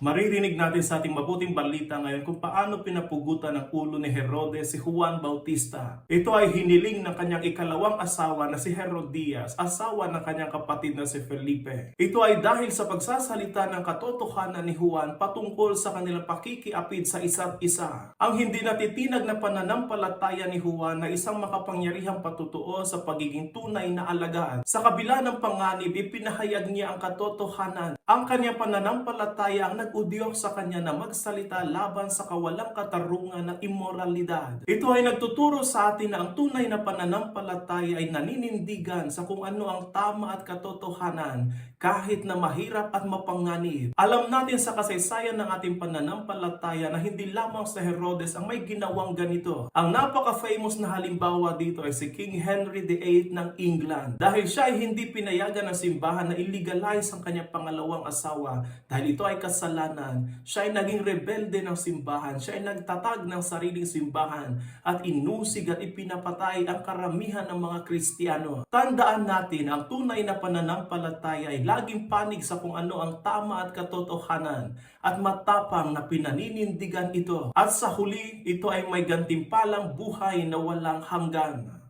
Maririnig natin sa ating mabuting balita ngayon kung paano pinapugutan ng ulo ni Herodes si Juan Bautista. Ito ay hiniling ng kanyang ikalawang asawa na si Herodias, asawa ng kanyang kapatid na si Felipe. Ito ay dahil sa pagsasalita ng katotohanan ni Juan patungkol sa kanilang pakikiapid sa isa't isa. Ang hindi natitinag na pananampalataya ni Juan na isang makapangyarihang patutuo sa pagiging tunay na alagad. Sa kabila ng panganib, ipinahayag niya ang katotohanan. Ang kanyang pananampalataya ang nag-udyok sa kanya na magsalita laban sa kawalang katarungan ng immoralidad. Ito ay nagtuturo sa atin na ang tunay na pananampalataya ay naninindigan sa kung ano ang tama at katotohanan kahit na mahirap at mapanganib. Alam natin sa kasaysayan ng ating pananampalataya na hindi lamang sa Herodes ang may ginawang ganito. Ang napaka-famous na halimbawa dito ay si King Henry VIII ng England. Dahil siya ay hindi pinayagan ng simbahan na illegalize ang kanyang pangalawang asawa dahil ito ay kasalanan. Siya ay naging rebelde ng simbahan. Siya ay nagtatag ng sariling simbahan at inusig at ipinapatay ang karamihan ng mga Kristiyano. Tandaan natin, ang tunay na pananampalataya ay laging panig sa kung ano ang tama at katotohanan at matapang na pinaninindigan ito. At sa huli, ito ay may gantimpalang buhay na walang hanggan.